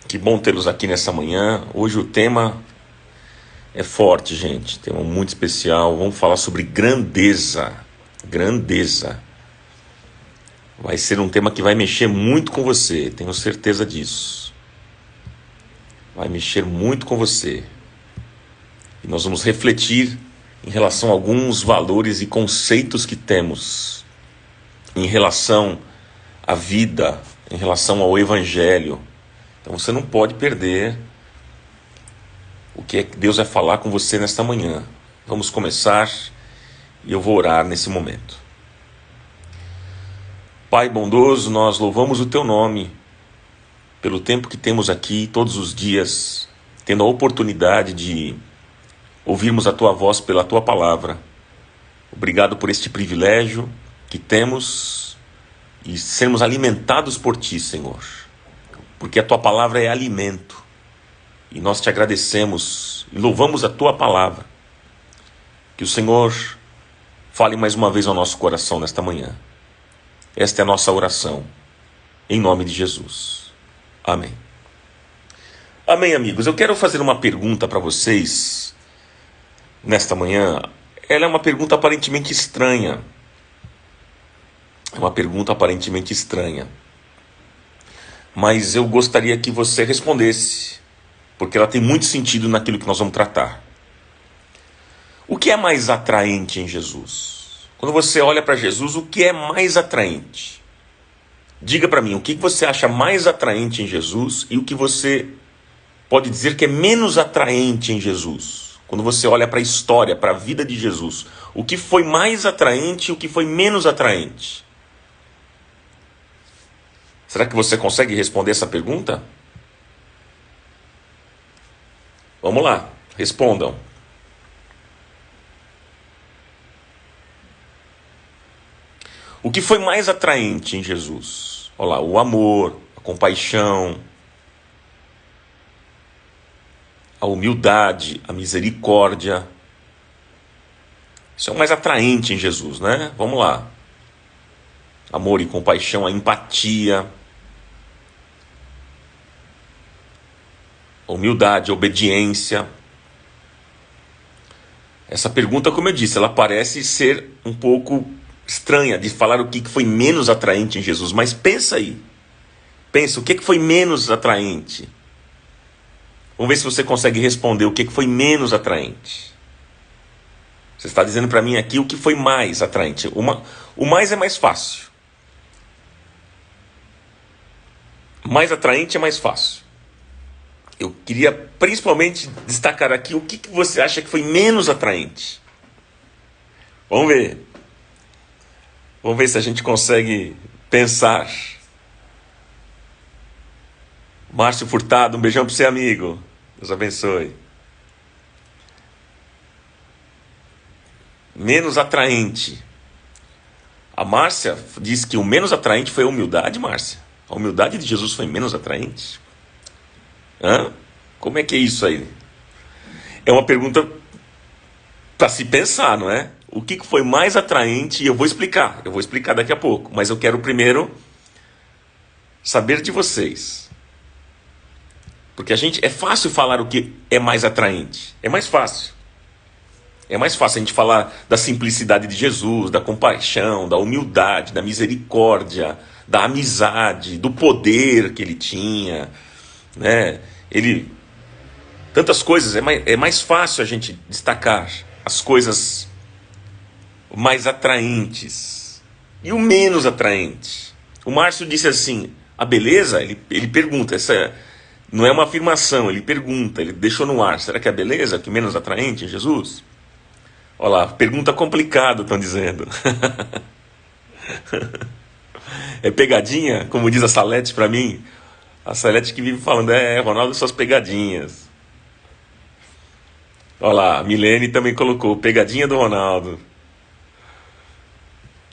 Que bom tê-los aqui nessa manhã. Hoje o tema é forte, gente. Tema muito especial. Vamos falar sobre grandeza. Grandeza. Vai ser um tema que vai mexer muito com você, tenho certeza disso. Vai mexer muito com você. E nós vamos refletir em relação a alguns valores e conceitos que temos em relação à vida, em relação ao Evangelho. Então você não pode perder o que Deus vai falar com você nesta manhã. Vamos começar e eu vou orar nesse momento. Pai bondoso, nós louvamos o Teu nome pelo tempo que temos aqui todos os dias, tendo a oportunidade de ouvirmos a Tua voz pela Tua palavra. Obrigado por este privilégio que temos e sermos alimentados por Ti, Senhor, porque a Tua palavra é alimento e nós Te agradecemos e louvamos a Tua palavra. Que o Senhor fale mais uma vez ao nosso coração nesta manhã. Esta é a nossa oração, em nome de Jesus. Amém. Amém, amigos. Eu quero fazer uma pergunta para vocês nesta manhã. Ela é uma pergunta aparentemente estranha. É uma pergunta aparentemente estranha. Mas eu gostaria que você respondesse, porque ela tem muito sentido naquilo que nós vamos tratar. O que é mais atraente em Jesus? Quando você olha para Jesus, o que é mais atraente? Diga para mim, o que você acha mais atraente em Jesus e o que você pode dizer que é menos atraente em Jesus? Quando você olha para a história, para a vida de Jesus, o que foi mais atraente e o que foi menos atraente? Será que você consegue responder essa pergunta? Vamos lá, respondam. O que foi mais atraente em Jesus? Olha lá, o amor, a compaixão, a humildade, a misericórdia. Isso é o mais atraente em Jesus, né? Vamos lá. Amor e compaixão, a empatia, a humildade, a obediência. Essa pergunta, como eu disse, ela parece ser um pouco estranha de falar o que foi menos atraente em Jesus, mas pensa aí. Pensa, o que foi menos atraente? Vamos ver se você consegue responder o que foi menos atraente. Você está dizendo para mim aqui o que foi mais atraente. O mais é mais fácil. Mais atraente é mais fácil. Eu queria principalmente destacar aqui o que você acha que foi menos atraente. Vamos ver. Vamos ver se a gente consegue pensar. Márcio Furtado, um beijão para você, amigo. Deus abençoe. Menos atraente. A Márcia disse que o menos atraente foi a humildade, Márcia. A humildade de Jesus foi menos atraente? Hã? Como é que é isso aí? É uma pergunta para se pensar, não é? O que foi mais atraente? E eu vou explicar daqui a pouco. Mas eu quero primeiro saber de vocês. Porque é fácil falar o que é mais atraente. É mais fácil. É mais fácil a gente falar da simplicidade de Jesus, da compaixão, da humildade, da misericórdia, da amizade, do poder que ele tinha, né? Tantas coisas, é mais fácil a gente destacar as coisas mais atraentes e o menos atraente. O Márcio disse assim, a beleza, ele pergunta, essa não é uma afirmação, ele pergunta, ele deixou no ar, será que é a beleza que é menos atraente em Jesus? Olha lá, pergunta complicada, estão dizendo. É pegadinha, como diz a Salete para mim. A Salete que vive falando, Ronaldo, suas pegadinhas. Olha lá, a Milene também colocou, pegadinha do Ronaldo.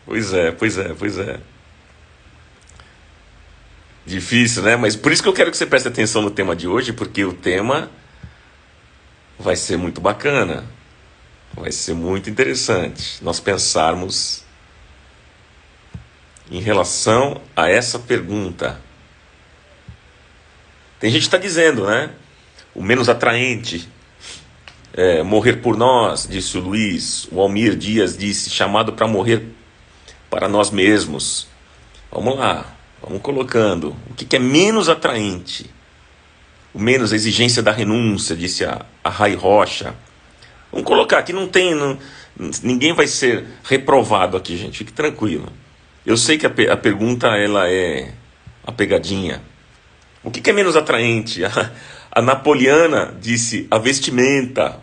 Pois é. Difícil, né? Mas por isso que eu quero que você preste atenção no tema de hoje, porque o tema vai ser muito bacana. Vai ser muito interessante nós pensarmos em relação a essa pergunta. Tem gente que está dizendo, né? O menos atraente é morrer por nós, disse o Luiz. O Almir Dias disse, chamado para morrer para nós mesmos. Vamos lá, vamos colocando. O que é menos atraente? O menos a exigência da renúncia, disse a Rai Rocha. Vamos colocar aqui, ninguém vai ser reprovado aqui, gente, fique tranquilo. Eu sei que a pergunta ela é a pegadinha. O que é menos atraente? A Napoleana disse a vestimenta.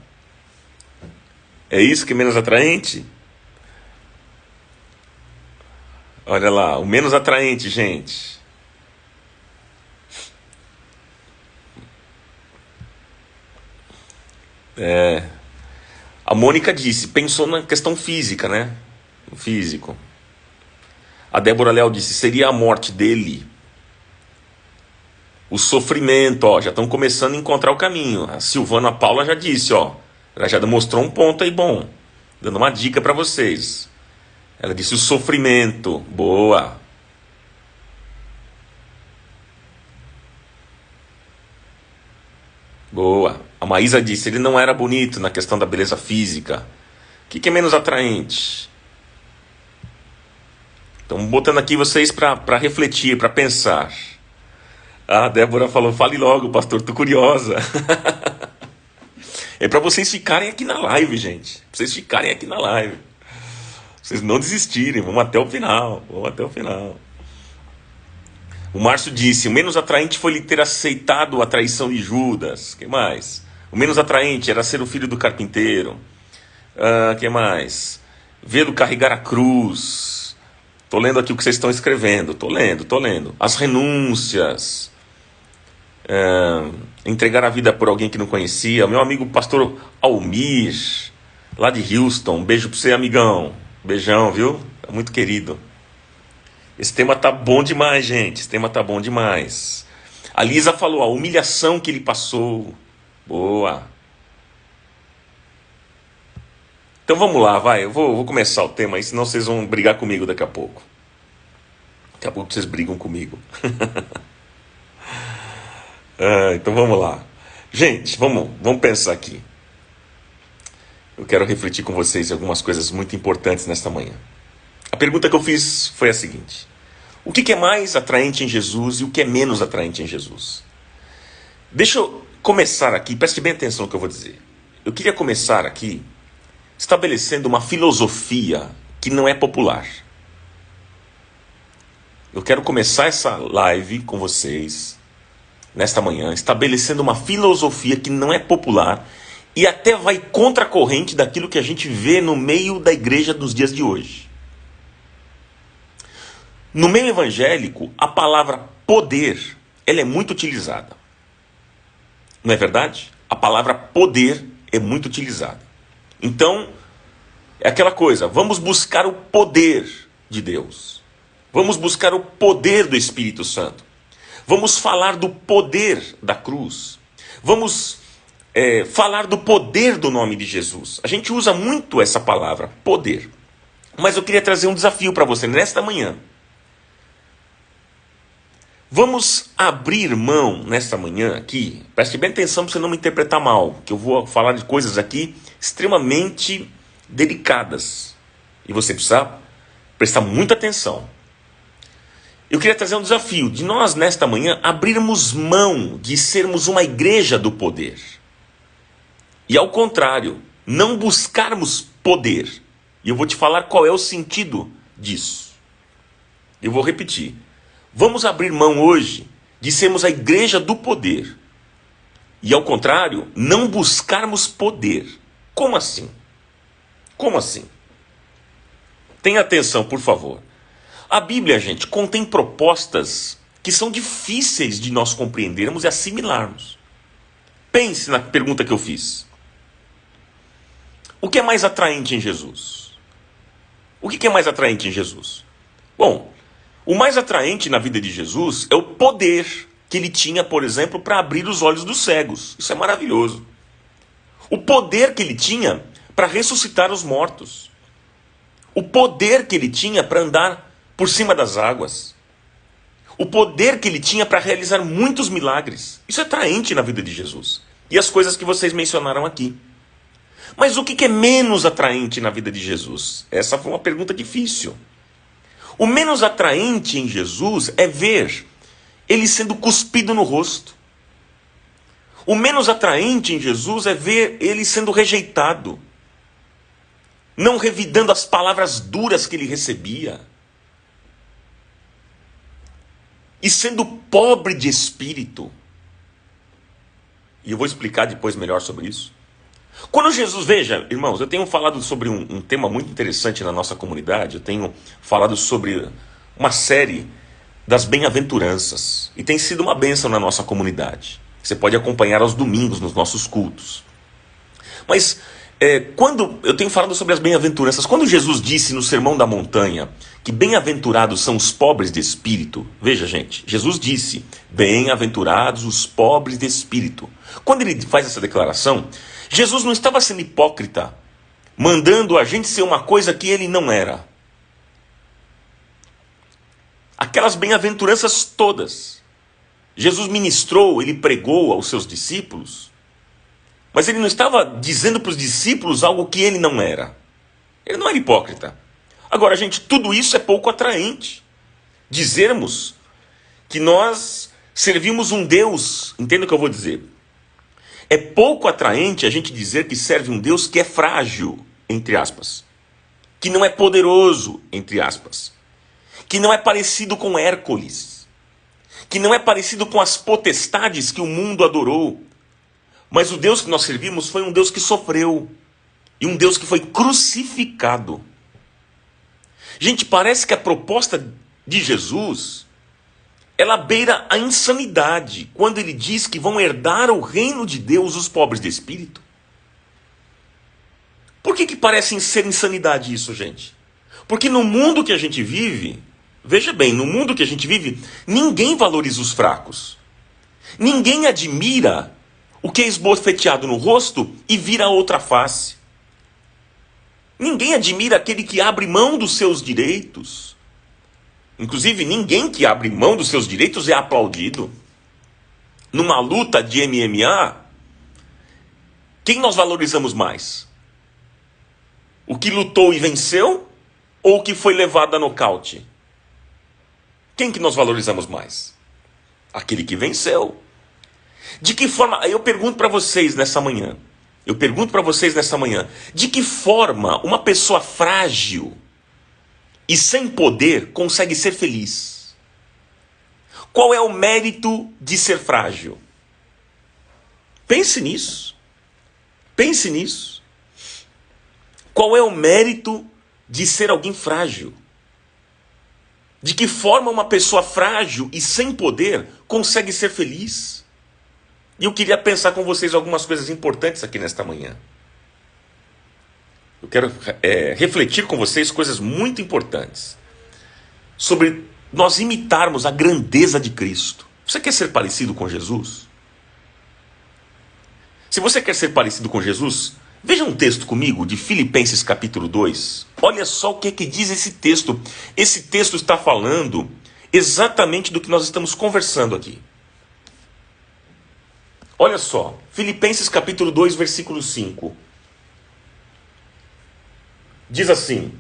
É isso que é menos atraente? Olha lá, o menos atraente, gente. A Mônica disse, pensou na questão física, né? O físico. A Débora Leal disse, seria a morte dele. O sofrimento, ó, já estão começando a encontrar o caminho. A Silvana Paula já disse, ó, ela já demonstrou um ponto aí bom, dando uma dica para vocês. Ela disse o sofrimento, boa. Boa. A Maísa disse, ele não era bonito na questão da beleza física. O que é menos atraente? Então, botando aqui vocês para refletir, para pensar. A Débora falou, fale logo, pastor, tô curiosa. É para vocês ficarem aqui na live, gente. Pra vocês ficarem aqui na live. Vocês não desistirem, vamos até o final. Vamos até o final. O Márcio disse, o menos atraente foi ele ter aceitado a traição de Judas. Que mais? O menos atraente era ser o filho do carpinteiro. Que mais? Vê-lo carregar a cruz. Tô lendo aqui o que vocês estão escrevendo. Tô lendo. As renúncias. Entregar a vida por alguém que não conhecia. Meu amigo pastor Almir, lá de Houston. Um beijo pra você, amigão. Beijão, viu? É muito querido. Esse tema tá bom demais, gente. Esse tema tá bom demais. A Lisa falou, a humilhação que ele passou. Boa. Então vamos lá, vai. Eu vou começar o tema aí, senão vocês vão brigar comigo daqui a pouco. Daqui a pouco vocês brigam comigo. Então vamos lá. Gente, vamos pensar aqui. Eu quero refletir com vocês em algumas coisas muito importantes nesta manhã. A pergunta que eu fiz foi a seguinte. O que é mais atraente em Jesus e o que é menos atraente em Jesus? Deixa eu começar aqui, preste bem atenção no que eu vou dizer. Eu queria começar aqui estabelecendo uma filosofia que não é popular. Eu quero começar essa live com vocês, nesta manhã, estabelecendo uma filosofia que não é popular e até vai contra a corrente daquilo que a gente vê no meio da igreja dos dias de hoje. No meio evangélico, a palavra poder, ela é muito utilizada. Não é verdade? A palavra poder é muito utilizada. Então, é aquela coisa, vamos buscar o poder de Deus. Vamos buscar o poder do Espírito Santo. Vamos falar do poder da cruz. Vamos falar do poder do nome de Jesus. A gente usa muito essa palavra, poder. Mas eu queria trazer um desafio para você nesta manhã. Vamos abrir mão nesta manhã aqui, preste bem atenção para você não me interpretar mal, que eu vou falar de coisas aqui extremamente delicadas. E você precisa prestar muita atenção. Eu queria trazer um desafio de nós nesta manhã abrirmos mão de sermos uma igreja do poder. E ao contrário, não buscarmos poder. E eu vou te falar qual é o sentido disso. Eu vou repetir. Vamos abrir mão hoje de sermos a igreja do poder. E ao contrário, não buscarmos poder. Como assim? Como assim? Tenha atenção, por favor. A Bíblia, gente, contém propostas que são difíceis de nós compreendermos e assimilarmos. Pense na pergunta que eu fiz. O que é mais atraente em Jesus? O que é mais atraente em Jesus? Bom, o mais atraente na vida de Jesus é o poder que ele tinha, por exemplo, para abrir os olhos dos cegos. Isso é maravilhoso. O poder que ele tinha para ressuscitar os mortos. O poder que ele tinha para andar por cima das águas. O poder que ele tinha para realizar muitos milagres. Isso é atraente na vida de Jesus. E as coisas que vocês mencionaram aqui. Mas o que é menos atraente na vida de Jesus? Essa foi uma pergunta difícil. O menos atraente em Jesus é ver ele sendo cuspido no rosto. O menos atraente em Jesus é ver ele sendo rejeitado. Não revidando as palavras duras que ele recebia. E sendo pobre de espírito. E eu vou explicar depois melhor sobre isso. Quando Jesus, veja, irmãos, eu tenho falado sobre um tema muito interessante na nossa comunidade. Eu tenho falado sobre uma série das bem-aventuranças. E tem sido uma bênção na nossa comunidade. Você pode acompanhar aos domingos nos nossos cultos. Mas quando eu tenho falado sobre as bem-aventuranças, quando Jesus disse no Sermão da Montanha que bem-aventurados são os pobres de espírito, veja gente, Jesus disse, bem-aventurados os pobres de espírito. Quando ele faz essa declaração, Jesus não estava sendo hipócrita, mandando a gente ser uma coisa que ele não era. Aquelas bem-aventuranças todas, Jesus ministrou, ele pregou aos seus discípulos, mas ele não estava dizendo para os discípulos algo que ele não era. Ele não era hipócrita. Agora, gente, tudo isso é pouco atraente. Dizermos que nós servimos um Deus, entenda o que eu vou dizer. É pouco atraente a gente dizer que serve um Deus que é frágil, entre aspas. Que não é poderoso, entre aspas. Que não é parecido com Hércules. Que não é parecido com as potestades que o mundo adorou. Mas o Deus que nós servimos foi um Deus que sofreu. E um Deus que foi crucificado. Gente, parece que a proposta de Jesus, ela beira a insanidade. Quando ele diz que vão herdar o reino de Deus os pobres de espírito. Por que parece ser insanidade isso, gente? Porque no mundo que a gente vive, veja bem, no mundo que a gente vive, ninguém valoriza os fracos. Ninguém admira o que é esbofeteado no rosto e vira a outra face. Ninguém admira aquele que abre mão dos seus direitos. Inclusive, ninguém que abre mão dos seus direitos é aplaudido. Numa luta de MMA, quem nós valorizamos mais? O que lutou e venceu? Ou o que foi levado a nocaute? Quem que nós valorizamos mais? Aquele que venceu. De que forma, eu pergunto para vocês nessa manhã, de que forma uma pessoa frágil e sem poder consegue ser feliz? Qual é o mérito de ser frágil? Pense nisso. Pense nisso. Qual é o mérito de ser alguém frágil? De que forma uma pessoa frágil e sem poder consegue ser feliz? E eu queria pensar com vocês algumas coisas importantes aqui nesta manhã. Eu quero refletir com vocês coisas muito importantes. Sobre nós imitarmos a grandeza de Cristo. Você quer ser parecido com Jesus? Se você quer ser parecido com Jesus, veja um texto comigo de Filipenses capítulo 2. Olha só o que diz esse texto. Esse texto está falando exatamente do que nós estamos conversando aqui. Olha só, Filipenses capítulo 2, versículo 5. Diz assim: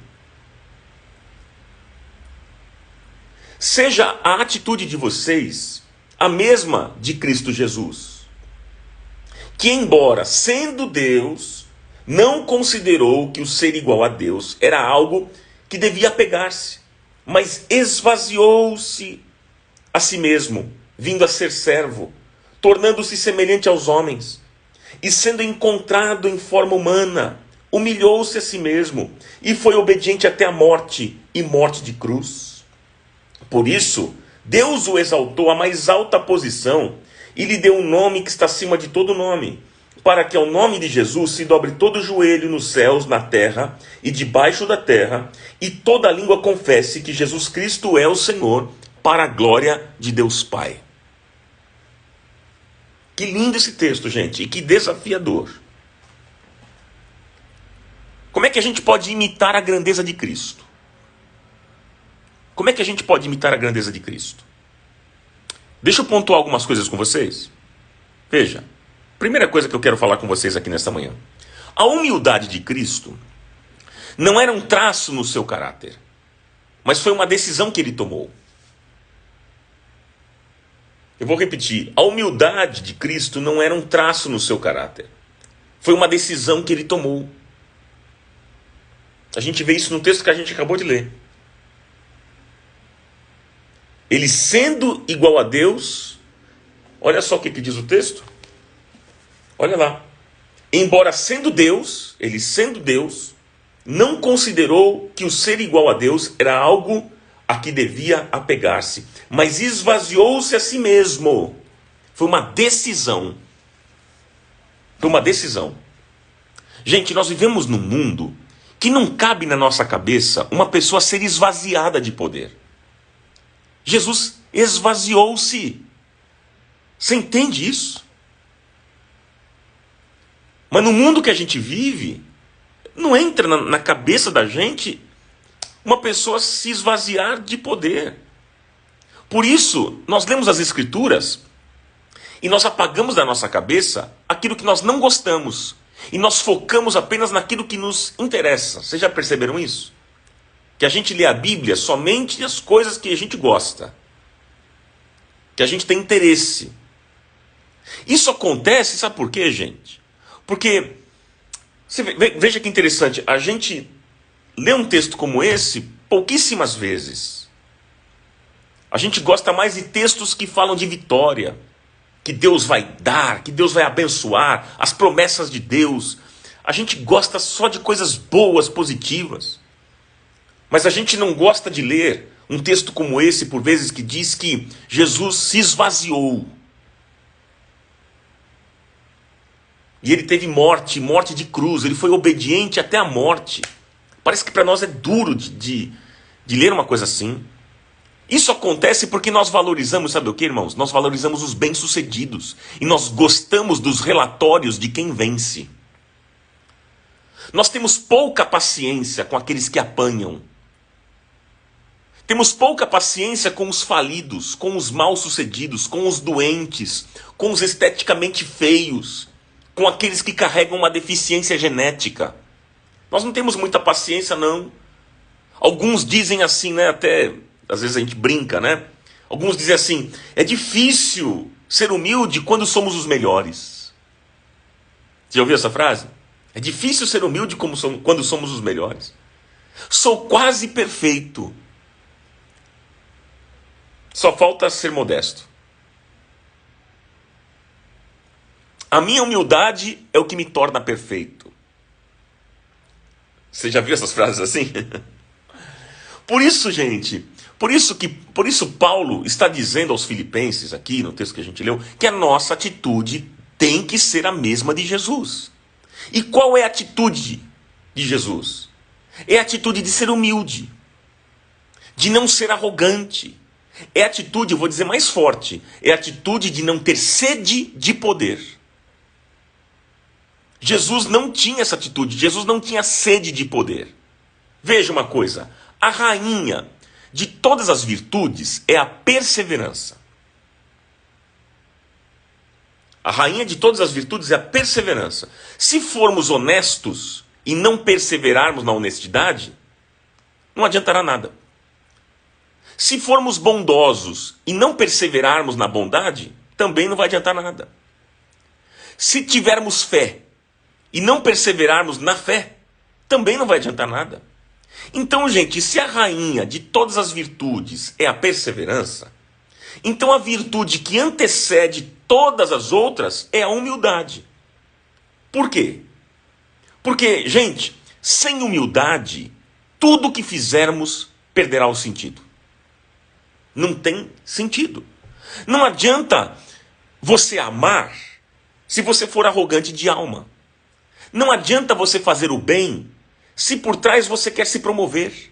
seja a atitude de vocês a mesma de Cristo Jesus, que embora sendo Deus, não considerou que o ser igual a Deus era algo que devia apegar-se, mas esvaziou-se a si mesmo, vindo a ser servo, tornando-se semelhante aos homens, e sendo encontrado em forma humana, humilhou-se a si mesmo, e foi obediente até a morte, e morte de cruz. Por isso, Deus o exaltou à mais alta posição, e lhe deu um nome que está acima de todo nome, para que ao nome de Jesus se dobre todo o joelho nos céus, na terra, e debaixo da terra, e toda língua confesse que Jesus Cristo é o Senhor, para a glória de Deus Pai. Que lindo esse texto, gente, e que desafiador. Como é que a gente pode imitar a grandeza de Cristo? Como é que a gente pode imitar a grandeza de Cristo? Deixa eu pontuar algumas coisas com vocês. Veja, primeira coisa que eu quero falar com vocês aqui nesta manhã. A humildade de Cristo não era um traço no seu caráter, mas foi uma decisão que ele tomou. Eu vou repetir, a humildade de Cristo não era um traço no seu caráter, foi uma decisão que ele tomou. A gente vê isso no texto que a gente acabou de ler. Ele sendo igual a Deus, olha só o que diz o texto. Olha lá. Embora sendo Deus, ele sendo Deus, não considerou que o ser igual a Deus era algo a que devia apegar-se, mas esvaziou-se a si mesmo. Foi uma decisão. Foi uma decisão. Gente, nós vivemos num mundo que não cabe na nossa cabeça uma pessoa ser esvaziada de poder. Jesus esvaziou-se. Você entende isso? Mas no mundo que a gente vive, não entra na cabeça da gente uma pessoa se esvaziar de poder. Por isso, nós lemos as Escrituras e nós apagamos da nossa cabeça aquilo que nós não gostamos. E nós focamos apenas naquilo que nos interessa. Vocês já perceberam isso? Que a gente lê a Bíblia somente as coisas que a gente gosta. Que a gente tem interesse. Isso acontece, sabe por quê, gente? Porque, veja que interessante, a gente lê um texto como esse pouquíssimas vezes. A gente gosta mais de textos que falam de vitória, que Deus vai dar, que Deus vai abençoar, as promessas de Deus. A gente gosta só de coisas boas, positivas. Mas a gente não gosta de ler um texto como esse, por vezes, que diz que Jesus se esvaziou. E ele teve morte de cruz, ele foi obediente até a morte. Parece que para nós é duro de ler uma coisa assim. Isso acontece porque nós valorizamos, sabe o que, irmãos? Nós valorizamos os bem-sucedidos. E nós gostamos dos relatórios de quem vence. Nós temos pouca paciência com aqueles que apanham. Temos pouca paciência com os falidos, com os mal-sucedidos, com os doentes, com os esteticamente feios, com aqueles que carregam uma deficiência genética. Nós não temos muita paciência, não. Alguns dizem assim, né? Até, às vezes a gente brinca, né? Alguns dizem assim, é difícil ser humilde quando somos os melhores. Você já ouviu essa frase? É difícil ser humilde quando somos os melhores. Sou quase perfeito. Só falta ser modesto. A minha humildade é o que me torna perfeito. Você já viu essas frases assim? Por isso, gente, por isso Paulo está dizendo aos filipenses, aqui no texto que a gente leu, que a nossa atitude tem que ser a mesma de Jesus. E qual é a atitude de Jesus? É a atitude de ser humilde, de não ser arrogante. É a atitude, eu vou dizer mais forte, é a atitude de não ter sede de poder. Jesus não tinha essa atitude, Jesus não tinha sede de poder. Veja uma coisa, a rainha de todas as virtudes é a perseverança. A rainha de todas as virtudes é a perseverança. Se formos honestos e não perseverarmos na honestidade, não adiantará nada. Se formos bondosos e não perseverarmos na bondade, também não vai adiantar nada. Se tivermos fé e não perseverarmos na fé, também não vai adiantar nada. Então, gente, se a rainha de todas as virtudes é a perseverança, então a virtude que antecede todas as outras é a humildade. Por quê? Porque, gente, sem humildade, tudo que fizermos perderá o sentido. Não tem sentido. Não adianta você amar se você for arrogante de alma. Não adianta você fazer o bem se por trás você quer se promover.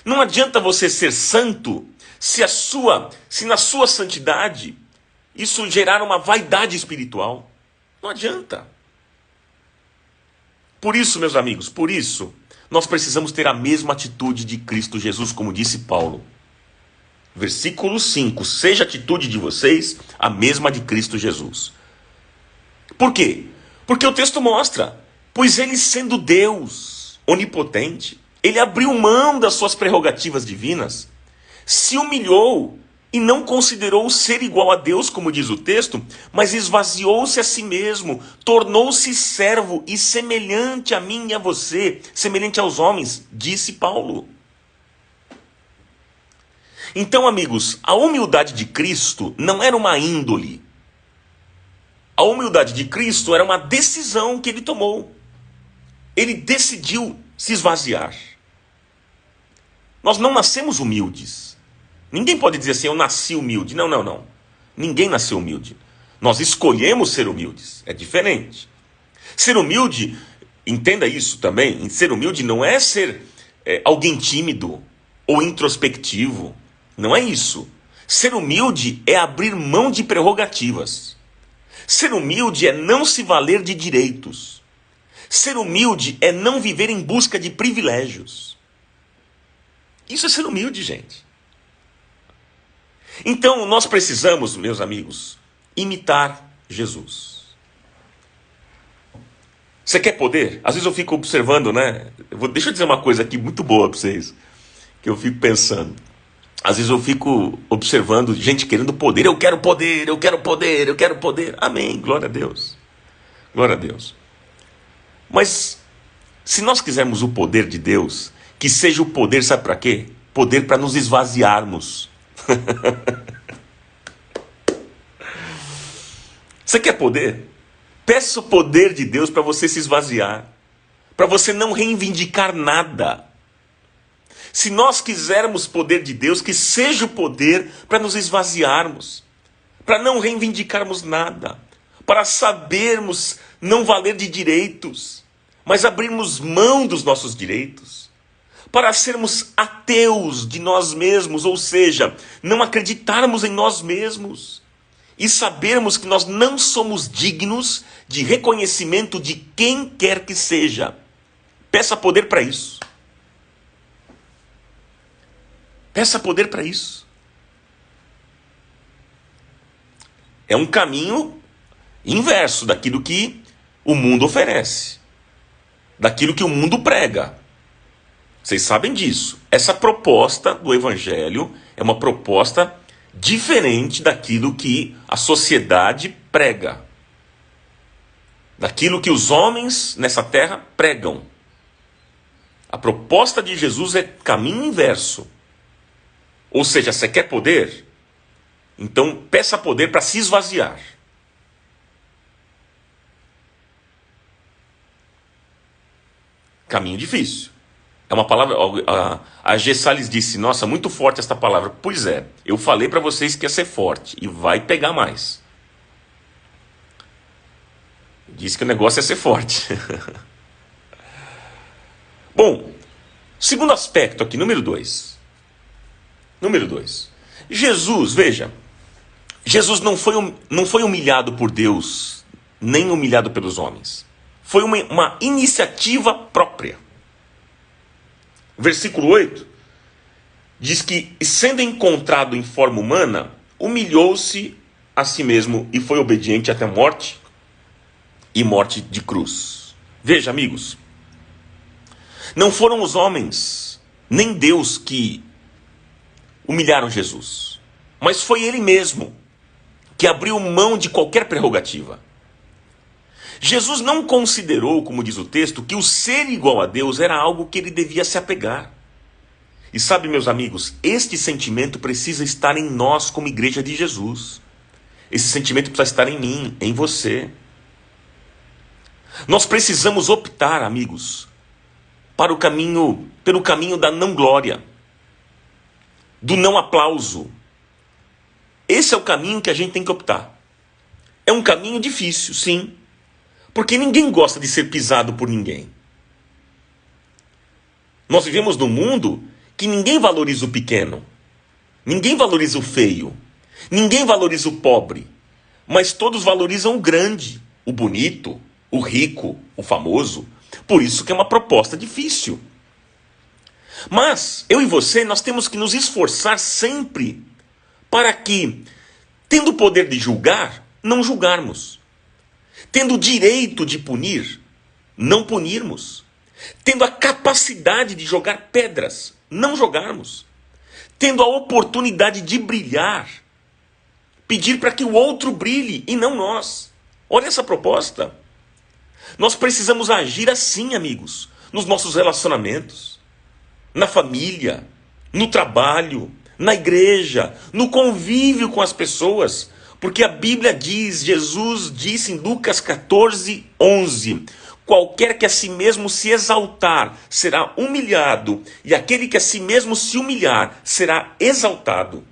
Não adianta você ser santo se na sua santidade isso gerar uma vaidade espiritual. Não adianta. Por isso, meus amigos, por isso, nós precisamos ter a mesma atitude de Cristo Jesus, como disse Paulo. Versículo 5. Seja a atitude de vocês a mesma de Cristo Jesus. Por quê? Porque o texto mostra, pois ele sendo Deus onipotente, ele abriu mão das suas prerrogativas divinas, se humilhou e não considerou ser igual a Deus, como diz o texto, mas esvaziou-se a si mesmo, tornou-se servo e semelhante a mim e a você, semelhante aos homens, disse Paulo. Então, amigos, a humildade de Cristo não era uma índole. A humildade de Cristo era uma decisão que ele tomou. Ele decidiu se esvaziar. Nós não nascemos humildes. Ninguém pode dizer assim, eu nasci humilde. Não, não, não. Ninguém nasceu humilde. Nós escolhemos ser humildes. É diferente. Ser humilde, entenda isso também, ser humilde não é ser alguém tímido ou introspectivo. Não é isso. Ser humilde é abrir mão de prerrogativas. Ser humilde é não se valer de direitos. Ser humilde é não viver em busca de privilégios. Isso é ser humilde, gente. Então, nós precisamos, meus amigos, imitar Jesus. Você quer poder? Às vezes eu fico observando, né? Deixa eu dizer uma coisa aqui muito boa para vocês, que eu fico pensando. Às vezes eu fico observando gente querendo poder. Eu quero poder, eu quero poder, eu quero poder. Amém, glória a Deus. Glória a Deus. Mas, se nós quisermos o poder de Deus, que seja o poder, sabe para quê? Poder para nos esvaziarmos. Você quer poder? Peça o poder de Deus para você se esvaziar. Para você não reivindicar nada. Se nós quisermos poder de Deus, que seja o poder para nos esvaziarmos, para não reivindicarmos nada, para sabermos não valer de direitos, mas abrirmos mão dos nossos direitos, para sermos ateus de nós mesmos, ou seja, não acreditarmos em nós mesmos e sabermos que nós não somos dignos de reconhecimento de quem quer que seja. Peça poder para isso. Peça poder para isso. É um caminho inverso daquilo que o mundo oferece, daquilo que o mundo prega. Vocês sabem disso. Essa proposta do Evangelho é uma proposta diferente daquilo que a sociedade prega, daquilo que os homens nessa terra pregam. A proposta de Jesus é caminho inverso. Ou seja, você quer poder? Então peça poder para se esvaziar. Caminho difícil. É uma palavra, a G. Salles disse, nossa, muito forte esta palavra. Pois é, eu falei para vocês que ia ser forte e vai pegar mais. Disse que o negócio ia ser forte. Bom, segundo aspecto aqui, número 2. Número 2. Jesus, veja, Jesus não foi humilhado por Deus, nem humilhado pelos homens. Foi uma iniciativa própria. Versículo 8 diz que, sendo encontrado em forma humana, humilhou-se a si mesmo e foi obediente até a morte e morte de cruz. Veja, amigos, não foram os homens, nem Deus que humilharam Jesus, mas foi ele mesmo que abriu mão de qualquer prerrogativa. Jesus não considerou, como diz o texto, que o ser igual a Deus era algo que ele devia se apegar. E sabe, meus amigos, este sentimento precisa estar em nós como igreja de Jesus. Esse sentimento precisa estar em mim, em você. Nós precisamos optar, amigos, pelo caminho da não glória, do não aplauso. Esse é o caminho que a gente tem que optar. É um caminho difícil, sim, porque ninguém gosta de ser pisado por ninguém. Nós vivemos num mundo que ninguém valoriza o pequeno, ninguém valoriza o feio, ninguém valoriza o pobre, mas todos valorizam o grande, o bonito, o rico, o famoso. Por isso que é uma proposta difícil. Mas, eu e você, nós temos que nos esforçar sempre para que, tendo o poder de julgar, não julgarmos. Tendo o direito de punir, não punirmos. Tendo a capacidade de jogar pedras, não jogarmos. Tendo a oportunidade de brilhar, pedir para que o outro brilhe e não nós. Olha essa proposta. Nós precisamos agir assim, amigos, nos nossos relacionamentos, na família, no trabalho, na igreja, no convívio com as pessoas. Porque a Bíblia diz, Jesus disse em Lucas 14, 11, qualquer que a si mesmo se exaltar será humilhado, e aquele que a si mesmo se humilhar será exaltado.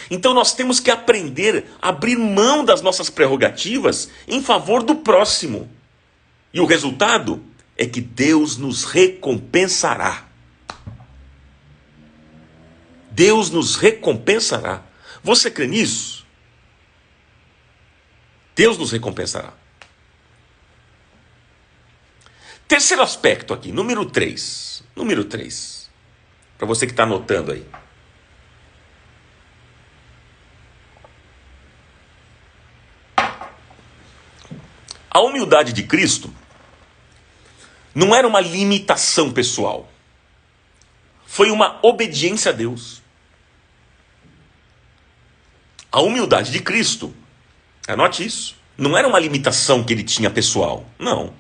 Então nós temos que aprender a abrir mão das nossas prerrogativas em favor do próximo. E o resultado é que Deus nos recompensará. Deus nos recompensará. Você crê nisso? Deus nos recompensará. Terceiro aspecto aqui, número 3. Número 3. Para você que está anotando aí. A humildade de Cristo não era uma limitação pessoal. Foi uma obediência a Deus. A humildade de Cristo, anote isso, não era uma limitação que ele tinha pessoal. Não.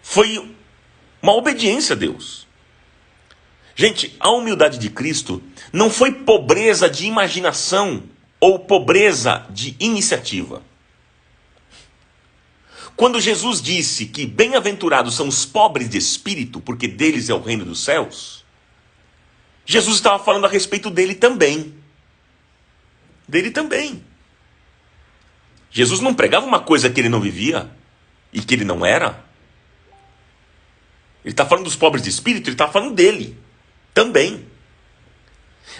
Foi uma obediência a Deus. Gente, a humildade de Cristo não foi pobreza de imaginação ou pobreza de iniciativa. Quando Jesus disse que bem-aventurados são os pobres de espírito, porque deles é o reino dos céus, Jesus estava falando a respeito dele também. Dele também. Jesus não pregava uma coisa que ele não vivia e que ele não era. Ele está falando dos pobres de espírito, ele está falando dele também.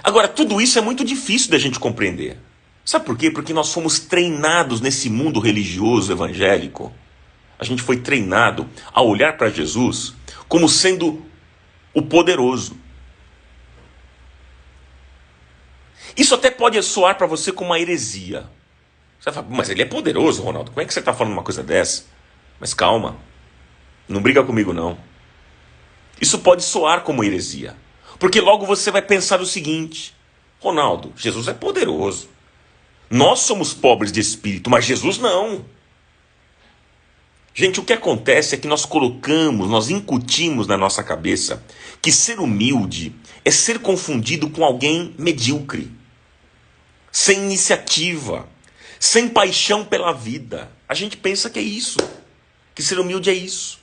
Agora, tudo isso é muito difícil da gente compreender. Sabe por quê? Porque nós fomos treinados nesse mundo religioso evangélico. A gente foi treinado a olhar para Jesus como sendo o poderoso. Isso até pode soar para você como uma heresia. Você vai falar, mas ele é poderoso, Ronaldo. Como é que você está falando uma coisa dessa? Mas calma, não briga comigo não. Isso pode soar como heresia. Porque logo você vai pensar o seguinte, Ronaldo, Jesus é poderoso. Nós somos pobres de espírito, mas Jesus não. Gente, o que acontece é que nós incutimos na nossa cabeça que ser humilde é ser confundido com alguém medíocre, sem iniciativa, sem paixão pela vida. A gente pensa que é isso, que ser humilde é isso.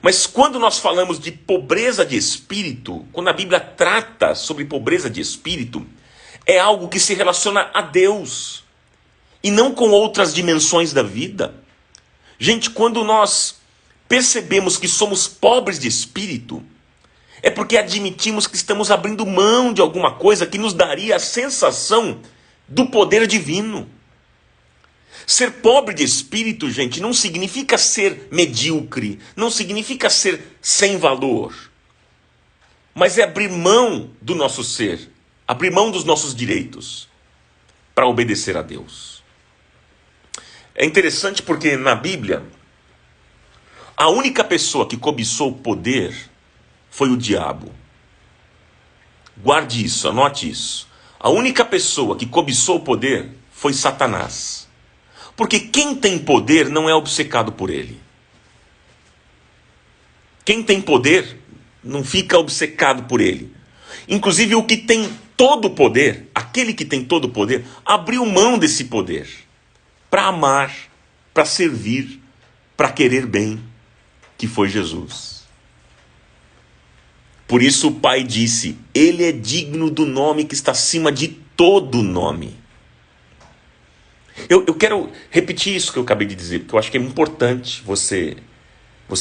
Mas quando nós falamos de pobreza de espírito, quando a Bíblia trata sobre pobreza de espírito, é algo que se relaciona a Deus e não com outras dimensões da vida. Gente, quando nós percebemos que somos pobres de espírito, é porque admitimos que estamos abrindo mão de alguma coisa que nos daria a sensação do poder divino. Ser pobre de espírito, gente, não significa ser medíocre, não significa ser sem valor, mas é abrir mão do nosso ser, abrir mão dos nossos direitos para obedecer a Deus. É interessante porque na Bíblia, a única pessoa que cobiçou o poder foi o diabo. Guarde isso, anote isso. A única pessoa que cobiçou o poder foi Satanás. Porque quem tem poder não é obcecado por ele. Quem tem poder não fica obcecado por ele. Inclusive o que tem todo o poder, aquele que tem todo o poder, abriu mão desse poder para amar, para servir, para querer bem, que foi Jesus. Por isso o Pai disse, ele é digno do nome que está acima de todo nome. Eu quero repetir isso que eu acabei de dizer, porque eu acho que é importante você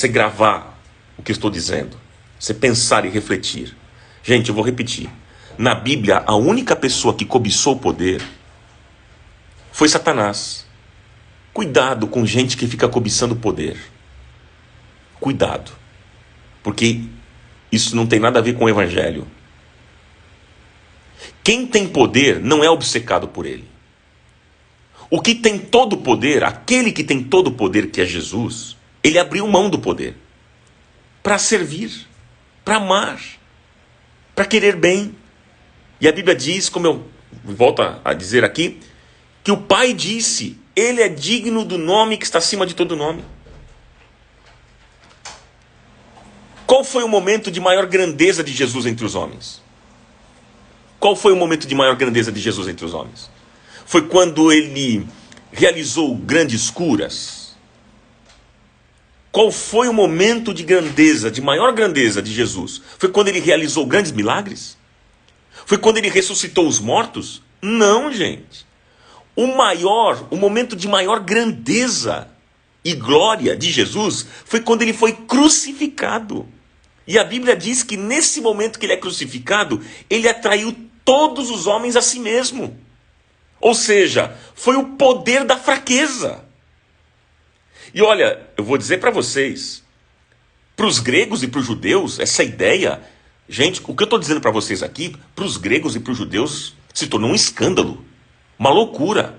gravar o que eu estou dizendo, você pensar e refletir. Gente, eu vou repetir. Na Bíblia, a única pessoa que cobiçou o poder foi Satanás. Cuidado com gente que fica cobiçando poder. Cuidado. Porque isso não tem nada a ver com o evangelho. Quem tem poder não é obcecado por ele. O que tem todo o poder, aquele que tem todo o poder, que é Jesus, ele abriu mão do poder para servir, para amar, para querer bem. E a Bíblia diz, como eu volto a dizer aqui, que o Pai disse, ele é digno do nome que está acima de todo nome. Qual foi o momento de maior grandeza de Jesus entre os homens? Qual foi o momento de maior grandeza de Jesus entre os homens? Foi quando ele realizou grandes curas? Qual foi o momento de grandeza, de maior grandeza de Jesus? Foi quando ele realizou grandes milagres? Foi quando ele ressuscitou os mortos? Não, gente. O momento de maior grandeza e glória de Jesus foi quando ele foi crucificado. E a Bíblia diz que nesse momento que ele é crucificado, ele atraiu todos os homens a si mesmo. Ou seja, foi o poder da fraqueza. E olha, eu vou dizer para vocês, para os gregos e para os judeus, essa ideia, gente, o que eu estou dizendo para vocês aqui, para os gregos e para os judeus, se tornou um escândalo, uma loucura.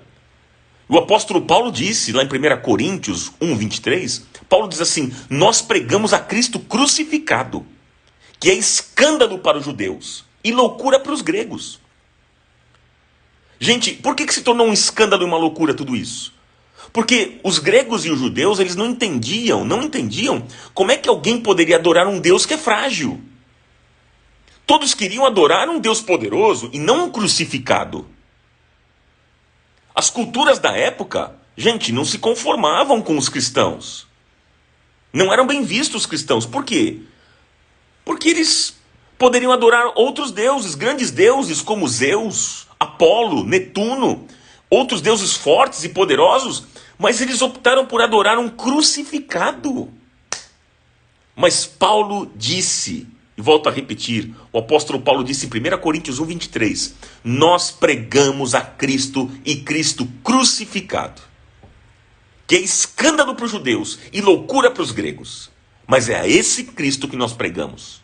O apóstolo Paulo disse, lá em 1 Coríntios 1:23, Paulo diz assim, nós pregamos a Cristo crucificado, que é escândalo para os judeus e loucura para os gregos. Gente, por que se tornou um escândalo e uma loucura tudo isso? Porque os gregos e os judeus, eles não entendiam como é que alguém poderia adorar um Deus que é frágil. Todos queriam adorar um Deus poderoso e não um crucificado. As culturas da época, gente, não se conformavam com os cristãos. Não eram bem vistos os cristãos. Por quê? Porque eles poderiam adorar outros deuses, grandes deuses como Zeus, Apolo, Netuno, outros deuses fortes e poderosos, mas eles optaram por adorar um crucificado. Mas Paulo disse, e volto a repetir, o apóstolo Paulo disse em 1 Coríntios 1:23, nós pregamos a Cristo e Cristo crucificado, que é escândalo para os judeus e loucura para os gregos, mas é a esse Cristo que nós pregamos.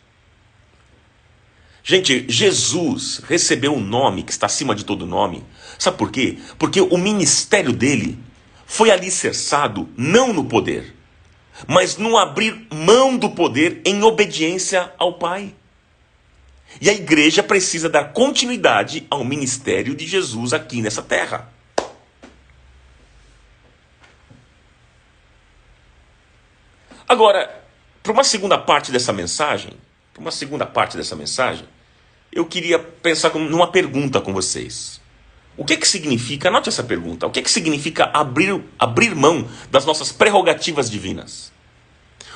Gente, Jesus recebeu um nome que está acima de todo nome, sabe por quê? Porque o ministério dele foi alicerçado não no poder, mas no abrir mão do poder em obediência ao Pai. E a igreja precisa dar continuidade ao ministério de Jesus aqui nessa terra. Agora, para uma segunda parte dessa mensagem, eu queria pensar numa pergunta com vocês. O que significa, anote essa pergunta, o que significa abrir mão das nossas prerrogativas divinas?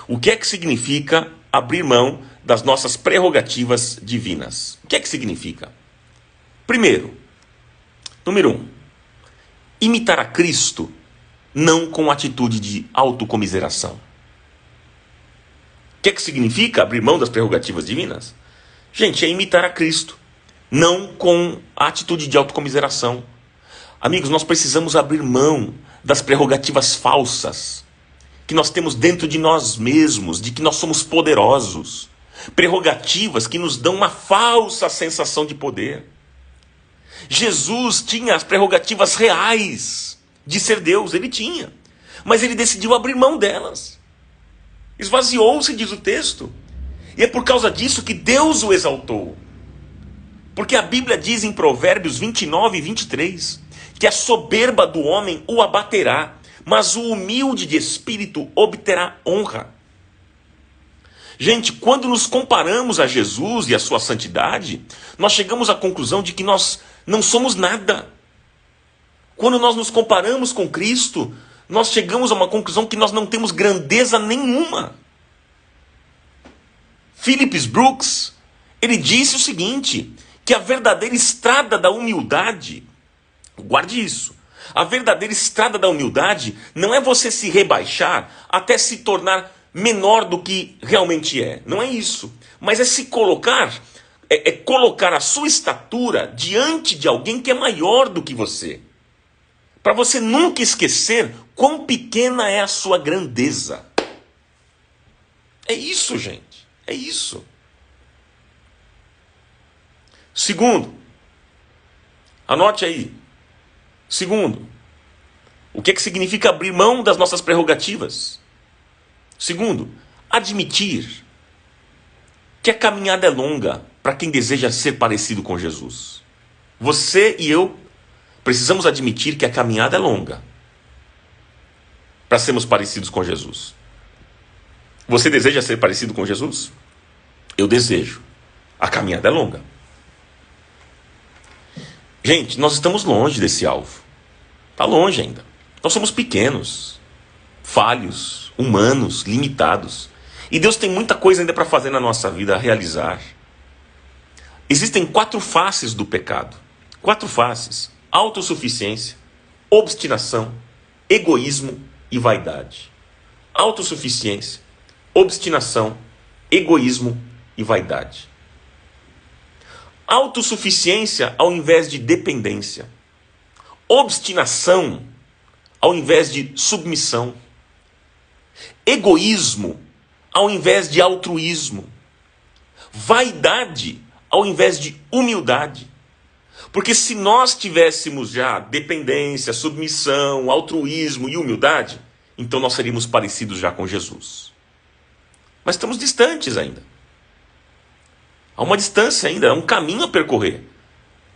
O que significa abrir mão das nossas prerrogativas divinas? O que significa? Primeiro, número 1, imitar a Cristo não com atitude de autocomiseração. O que significa abrir mão das prerrogativas divinas? Gente, é imitar a Cristo, não com a atitude de autocomiseração. Amigos, nós precisamos abrir mão das prerrogativas falsas que nós temos dentro de nós mesmos, de que nós somos poderosos. Prerrogativas que nos dão uma falsa sensação de poder. Jesus tinha as prerrogativas reais de ser Deus, ele tinha. Mas ele decidiu abrir mão delas. Esvaziou-se, diz o texto. E é por causa disso que Deus o exaltou. Porque a Bíblia diz em Provérbios 29:23, que a soberba do homem o abaterá, mas o humilde de espírito obterá honra. Gente, quando nos comparamos a Jesus e a sua santidade, nós chegamos à conclusão de que nós não somos nada. Quando nós nos comparamos com Cristo, nós chegamos a uma conclusão que nós não temos grandeza nenhuma. Phillips Brooks, ele disse o seguinte, que a verdadeira estrada da humildade, guarde isso, a verdadeira estrada da humildade não é você se rebaixar até se tornar menor do que realmente é. Não é isso. Mas é se colocar, colocar a sua estatura diante de alguém que é maior do que você. Para você nunca esquecer quão pequena é a sua grandeza. É isso, gente. É isso. Segundo, anote aí. Segundo, o que significa abrir mão das nossas prerrogativas? Segundo, admitir que a caminhada é longa para quem deseja ser parecido com Jesus. Você e eu precisamos admitir que a caminhada é longa para sermos parecidos com Jesus. Você deseja ser parecido com Jesus? Eu desejo. A caminhada é longa. Gente, nós estamos longe desse alvo. Está longe ainda. Nós somos pequenos, falhos, humanos, limitados. E Deus tem muita coisa ainda para fazer na nossa vida, a realizar. Existem 4 faces do pecado. 4 faces. Autossuficiência, obstinação, egoísmo e vaidade. Autossuficiência, obstinação, egoísmo e vaidade. Autossuficiência ao invés de dependência. Obstinação ao invés de submissão. Egoísmo ao invés de altruísmo. Vaidade ao invés de humildade. Porque se nós tivéssemos já dependência, submissão, altruísmo e humildade, então nós seríamos parecidos já com Jesus. Mas estamos distantes ainda. Há uma distância ainda, há um caminho a percorrer.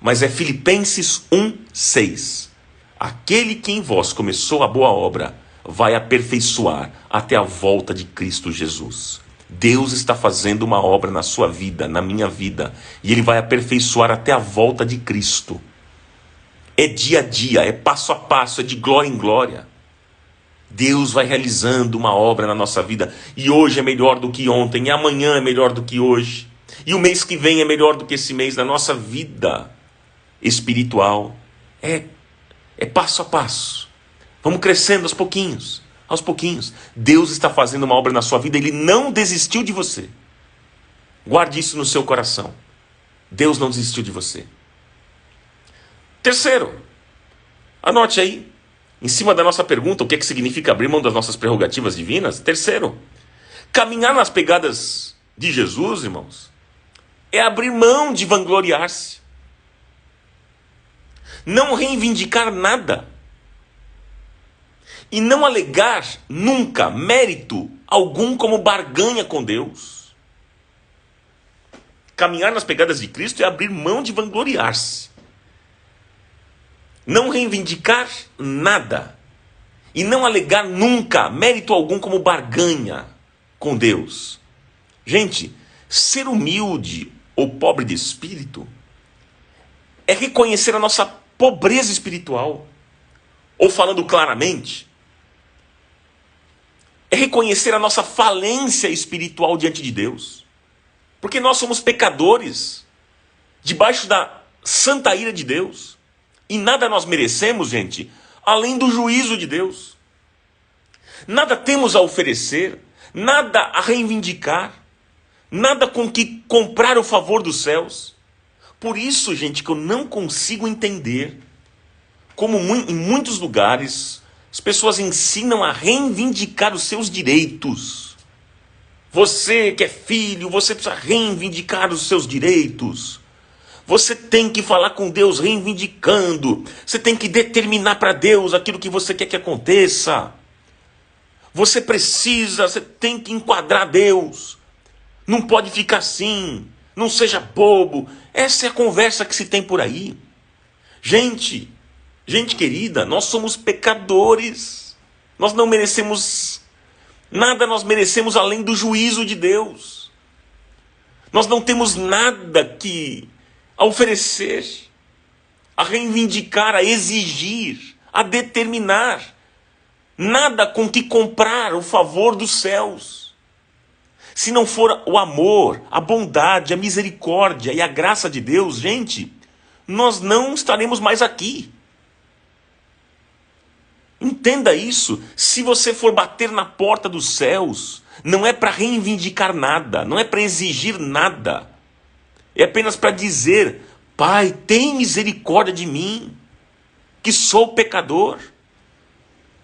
Mas é Filipenses 1:6. Aquele que em vós começou a boa obra, vai aperfeiçoar até a volta de Cristo Jesus. Deus está fazendo uma obra na sua vida, na minha vida, e Ele vai aperfeiçoar até a volta de Cristo. É dia a dia, é passo a passo, é de glória em glória. Deus vai realizando uma obra na nossa vida, e hoje é melhor do que ontem, e amanhã é melhor do que hoje, e o mês que vem é melhor do que esse mês. Na nossa vida espiritual é passo a passo. Vamos crescendo aos pouquinhos. Aos pouquinhos. Deus está fazendo uma obra na sua vida. Ele não desistiu de você. Guarde isso no seu coração. Deus não desistiu de você. Terceiro, anote aí, em cima da nossa pergunta, o que significa abrir mão das nossas prerrogativas divinas? Terceiro, caminhar nas pegadas de Jesus, irmãos, é abrir mão de vangloriar-se. Não reivindicar nada. E não alegar nunca mérito algum como barganha com Deus. Caminhar nas pegadas de Cristo é abrir mão de vangloriar-se. Não reivindicar nada. E não alegar nunca mérito algum como barganha com Deus. Gente, ser humilde ou pobre de espírito é reconhecer a nossa pobreza espiritual. Ou falando claramente, é reconhecer a nossa falência espiritual diante de Deus. Porque nós somos pecadores, debaixo da santa ira de Deus. E nada nós merecemos, gente, além do juízo de Deus. Nada temos a oferecer, nada a reivindicar, nada com que comprar o favor dos céus. Por isso, gente, que eu não consigo entender como em muitos lugares as pessoas ensinam a reivindicar os seus direitos. Você que é filho, você precisa reivindicar os seus direitos. Você tem que falar com Deus reivindicando. Você tem que determinar para Deus aquilo que você quer que aconteça. Você tem que enquadrar Deus. Não pode ficar assim. Não seja bobo. Essa é a conversa que se tem por aí. Gente querida, nós somos pecadores. Nós não merecemos nada, nós merecemos além do juízo de Deus. Nós não temos nada a oferecer, a reivindicar, a exigir, a determinar. Nada com que comprar o favor dos céus. Se não for o amor, a bondade, a misericórdia e a graça de Deus, gente, nós não estaremos mais aqui. Entenda isso. Se você for bater na porta dos céus, não é para reivindicar nada, não é para exigir nada. É apenas para dizer: Pai, tem misericórdia de mim, que sou pecador.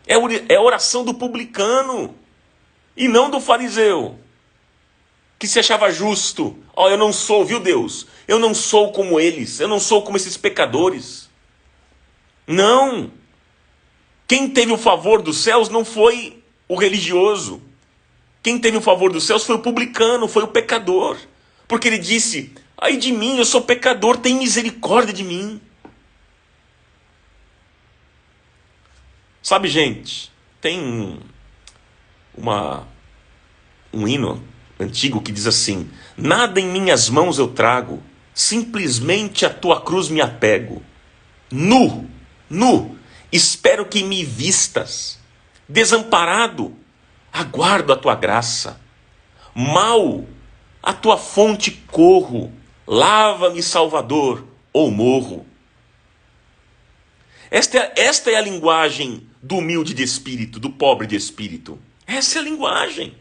É a oração do publicano e não do fariseu. que se achava justo. Ó, eu não sou, viu Deus? Eu não sou como eles, eu não sou como esses pecadores. Não. Quem teve o favor dos céus não foi o religioso. Quem teve o favor dos céus foi o publicano, foi o pecador. Porque ele disse, ai de mim, eu sou pecador, tem misericórdia de mim. Sabe, gente, tem um hino antigo que diz assim, nada em minhas mãos eu trago, simplesmente a tua cruz me apego. Nu, espero que me vistas. Desamparado, aguardo a tua graça. Mal, a tua fonte corro. Lava-me, Salvador, ou morro. Esta é a linguagem do humilde de espírito, do pobre de espírito. Essa é a linguagem.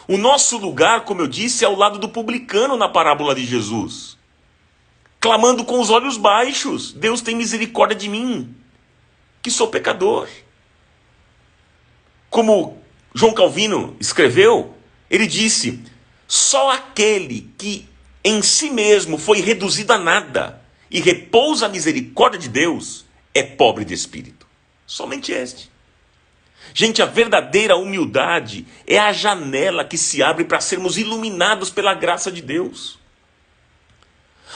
O nosso lugar, como eu disse, é ao lado do publicano na parábola de Jesus. Clamando com os olhos baixos, Deus tem misericórdia de mim, que sou pecador. Como João Calvino escreveu, ele disse, só aquele que em si mesmo foi reduzido a nada e repousa a misericórdia de Deus é pobre de espírito. Somente este. Gente, a verdadeira humildade é a janela que se abre para sermos iluminados pela graça de Deus.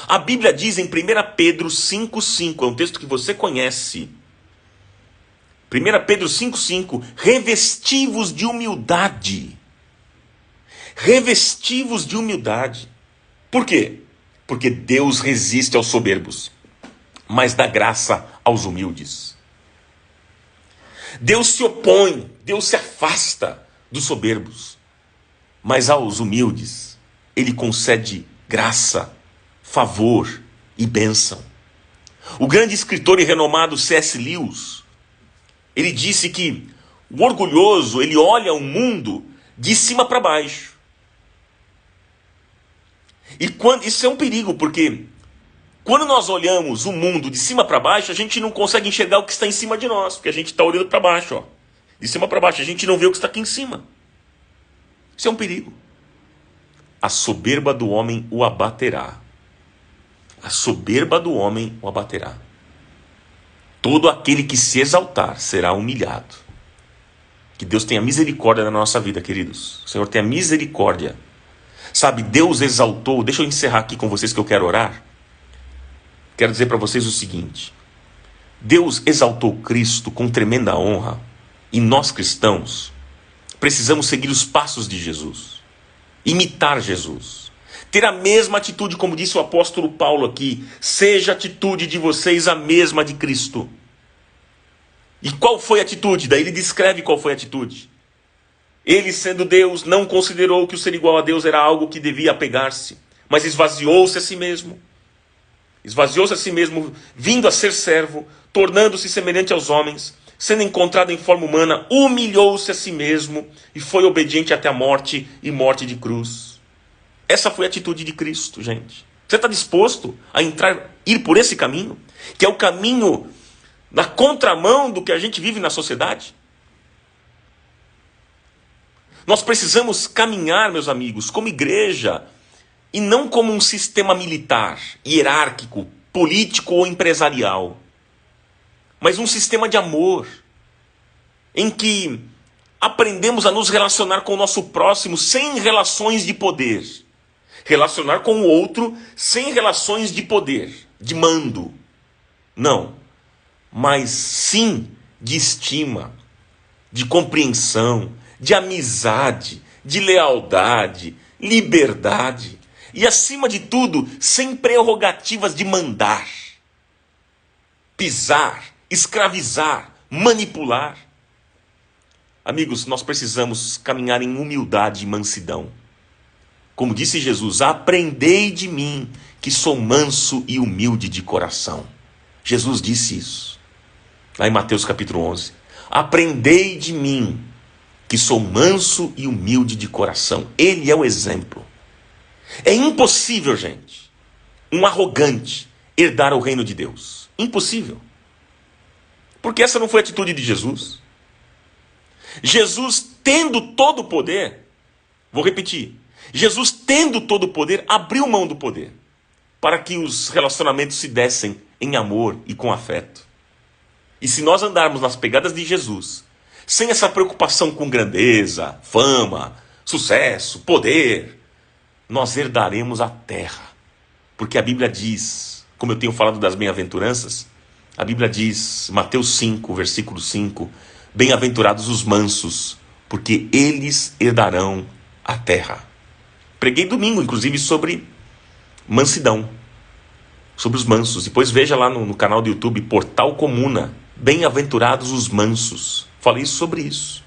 A Bíblia diz em 1 Pedro 5,5, é um texto que você conhece. 1 Pedro 5,5, revesti-vos de humildade. Revesti-vos de humildade. Por quê? Porque Deus resiste aos soberbos, mas dá graça aos humildes. Deus se opõe, Deus se afasta dos soberbos, mas aos humildes Ele concede graça, favor e bênção. O grande escritor e renomado C.S. Lewis, ele disse que o orgulhoso, ele olha o mundo de cima para baixo. Isso é um perigo, porque quando nós olhamos o mundo de cima para baixo, a gente não consegue enxergar o que está em cima de nós, porque a gente está olhando para baixo, ó. De cima para baixo, a gente não vê o que está aqui em cima. Isso é um perigo. A soberba do homem o abaterá. A soberba do homem o abaterá. Todo aquele que se exaltar será humilhado. Que Deus tenha misericórdia na nossa vida, queridos. O Senhor tenha misericórdia. Sabe, Deus exaltou. Deixa eu encerrar aqui com vocês que eu quero orar. Quero dizer para vocês o seguinte. Deus exaltou Cristo com tremenda honra. E nós cristãos precisamos seguir os passos de Jesus. Imitar Jesus. Ter a mesma atitude, como disse o apóstolo Paulo aqui. Seja a atitude de vocês a mesma de Cristo. E qual foi a atitude? Daí ele descreve qual foi a atitude. Ele, sendo Deus, não considerou que o ser igual a Deus era algo que devia apegar-se, mas esvaziou-se a si mesmo. Esvaziou-se a si mesmo, vindo a ser servo, tornando-se semelhante aos homens, sendo encontrado em forma humana, humilhou-se a si mesmo e foi obediente até a morte e morte de cruz. Essa foi a atitude de Cristo, gente. Você está disposto a ir por esse caminho? Que é o caminho na contramão do que a gente vive na sociedade? Nós precisamos caminhar, meus amigos, como igreja, e não como um sistema militar, hierárquico, político ou empresarial, mas um sistema de amor, em que aprendemos a nos relacionar com o nosso próximo sem relações de poder, relacionar com o outro sem relações de poder, de mando, não, mas sim de estima, de compreensão, de amizade, de lealdade, liberdade e, acima de tudo, sem prerrogativas de mandar, pisar, escravizar, manipular. Amigos, nós precisamos caminhar em humildade e mansidão. Como disse Jesus, aprendei de mim, que sou manso e humilde de coração. Jesus disse isso, lá em Mateus capítulo 11. Aprendei de mim, que sou manso e humilde de coração. Ele é o exemplo. É impossível, gente, um arrogante herdar o reino de Deus. Impossível. Porque essa não foi a atitude de Jesus. Jesus, tendo todo o poder, vou repetir, Jesus, tendo todo o poder, abriu mão do poder para que os relacionamentos se dessem em amor e com afeto. E se nós andarmos nas pegadas de Jesus, sem essa preocupação com grandeza, fama, sucesso, poder, nós herdaremos a terra. Porque a Bíblia diz, como eu tenho falado das bem-aventuranças, a Bíblia diz, Mateus 5, versículo 5, bem-aventurados os mansos, porque eles herdarão a terra. Preguei domingo, inclusive, sobre mansidão, sobre os mansos. Depois veja lá no canal do YouTube, Portal Comuna, bem-aventurados os mansos. Falei sobre isso.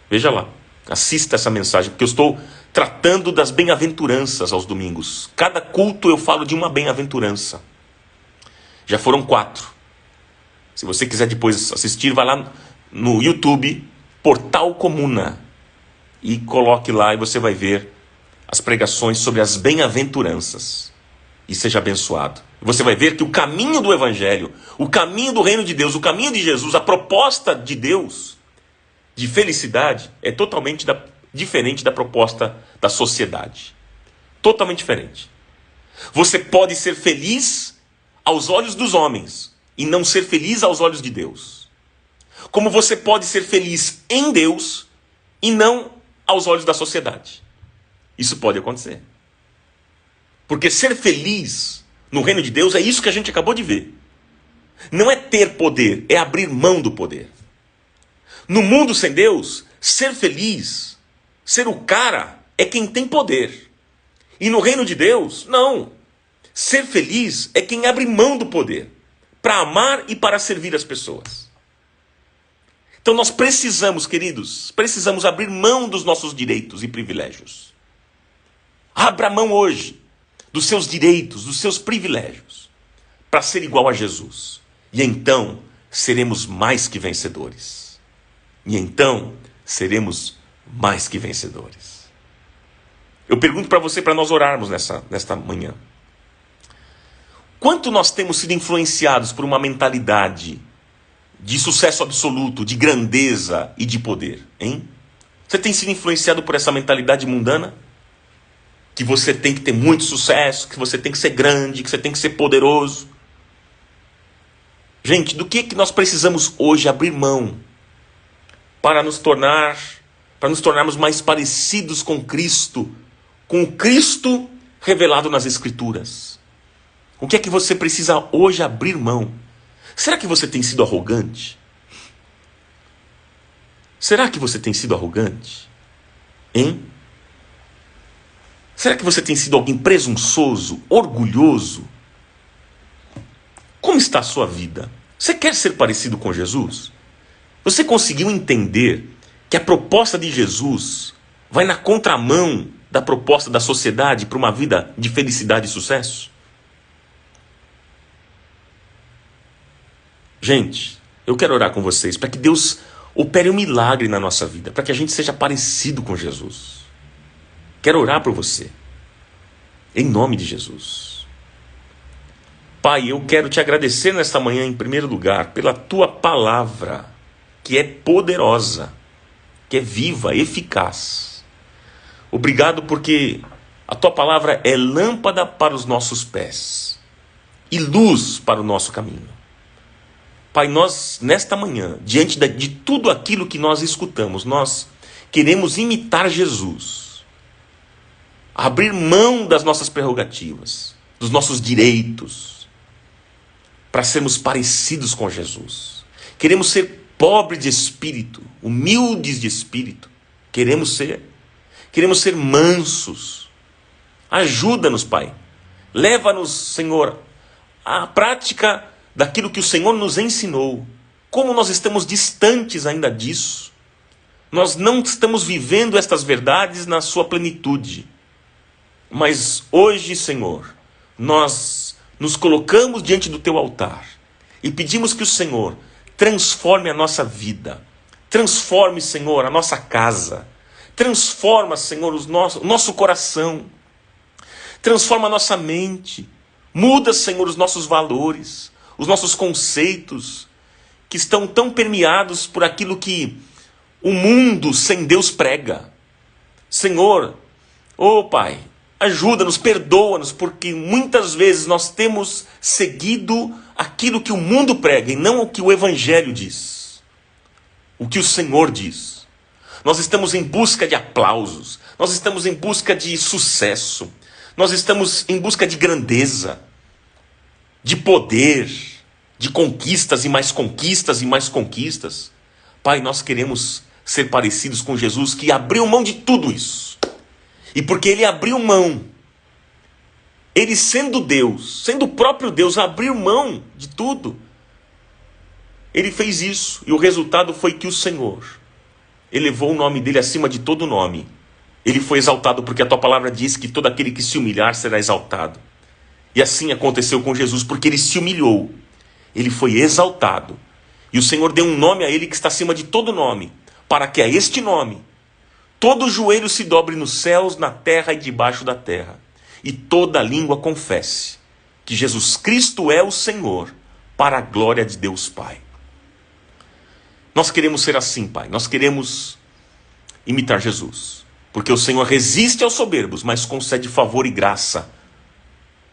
Veja lá, assista essa mensagem, porque eu estou tratando das bem-aventuranças aos domingos. Cada culto eu falo de uma bem-aventurança. Já foram 4. Se você quiser depois assistir, vai lá no YouTube, Portal Comuna, e coloque lá e você vai ver as pregações sobre as bem-aventuranças. E seja abençoado. Você vai ver que o caminho do Evangelho, o caminho do reino de Deus, o caminho de Jesus, a proposta de Deus de felicidade é totalmente diferente da proposta da sociedade. Totalmente diferente. Você pode ser feliz aos olhos dos homens e não ser feliz aos olhos de Deus. Como você pode ser feliz em Deus e não aos olhos da sociedade. Isso pode acontecer. Porque ser feliz no reino de Deus é isso que a gente acabou de ver. Não é ter poder, é abrir mão do poder. No mundo sem Deus, ser feliz, ser o cara, é quem tem poder. E no reino de Deus, não. Ser feliz é quem abre mão do poder para amar e para servir as pessoas. Então nós precisamos, queridos, precisamos abrir mão dos nossos direitos e privilégios. Abra mão hoje dos seus direitos, dos seus privilégios, para ser igual a Jesus. E então seremos mais que vencedores. E então seremos mais que vencedores. Eu pergunto para você, para nós orarmos nesta manhã. Quanto nós temos sido influenciados por uma mentalidade de sucesso absoluto, de grandeza e de poder, hein? Você tem sido influenciado por essa mentalidade mundana? Que você tem que ter muito sucesso, que você tem que ser grande, que você tem que ser poderoso. Gente, do que nós precisamos hoje abrir mão para nos tornarmos mais parecidos com Cristo, com o Cristo revelado nas Escrituras? O que é que você precisa hoje abrir mão? Será que você tem sido arrogante? Será que você tem sido arrogante? Hein? Será que você tem sido alguém presunçoso, orgulhoso? Como está a sua vida? Você quer ser parecido com Jesus? Você conseguiu entender que a proposta de Jesus vai na contramão da proposta da sociedade para uma vida de felicidade e sucesso? Gente, eu quero orar com vocês para que Deus opere um milagre na nossa vida, para que a gente seja parecido com Jesus. Quero orar por você, em nome de Jesus. Pai, eu quero te agradecer nesta manhã, em primeiro lugar, pela tua palavra, que é poderosa, que é viva, eficaz. Obrigado porque a tua palavra é lâmpada para os nossos pés e luz para o nosso caminho. Pai, nós, nesta manhã, diante de tudo aquilo que nós escutamos, nós queremos imitar Jesus. Abrir mão das nossas prerrogativas, dos nossos direitos, para sermos parecidos com Jesus. Queremos ser pobres de espírito, humildes de espírito. Queremos ser mansos. Ajuda-nos, Pai. Leva-nos, Senhor, à prática daquilo que o Senhor nos ensinou. Como nós estamos distantes ainda disso. Nós não estamos vivendo estas verdades na sua plenitude. Mas hoje, Senhor, nós nos colocamos diante do teu altar e pedimos que o Senhor transforme a nossa vida, transforme, Senhor, a nossa casa, transforma, Senhor, o nosso coração, transforma a nossa mente, muda, Senhor, os nossos valores, os nossos conceitos, que estão tão permeados por aquilo que o mundo sem Deus prega. Senhor, Oh, Pai, ajuda-nos, perdoa-nos, porque muitas vezes nós temos seguido aquilo que o mundo prega e não o que o Evangelho diz, o que o Senhor diz. Nós estamos em busca de aplausos, nós estamos em busca de sucesso, nós estamos em busca de grandeza, de poder, de conquistas e mais conquistas e mais conquistas. Pai, nós queremos ser parecidos com Jesus, que abriu mão de tudo isso. E porque ele abriu mão, ele sendo Deus, sendo o próprio Deus, abriu mão de tudo. Ele fez isso, e o resultado foi que o Senhor elevou o nome dele acima de todo nome. Ele foi exaltado porque a tua palavra diz que todo aquele que se humilhar será exaltado. E assim aconteceu com Jesus, porque ele se humilhou. Ele foi exaltado. E o Senhor deu um nome a ele que está acima de todo nome, para que a este nome todo joelho se dobre nos céus, na terra e debaixo da terra, e toda língua confesse que Jesus Cristo é o Senhor, para a glória de Deus Pai. Nós queremos ser assim, Pai. Nós queremos imitar Jesus, porque o Senhor resiste aos soberbos, mas concede favor e graça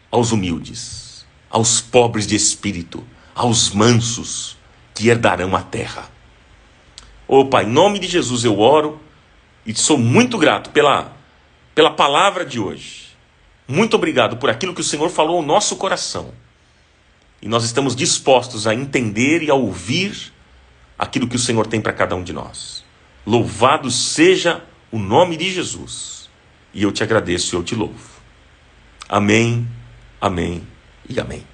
aos humildes, aos pobres de espírito, aos mansos, que herdarão a terra. Oh, Pai, em nome de Jesus eu oro e sou muito grato pela palavra de hoje. Muito obrigado por aquilo que o Senhor falou ao nosso coração. E nós estamos dispostos a entender e a ouvir aquilo que o Senhor tem para cada um de nós. Louvado seja o nome de Jesus. E eu te agradeço e eu te louvo. Amém, amém e amém.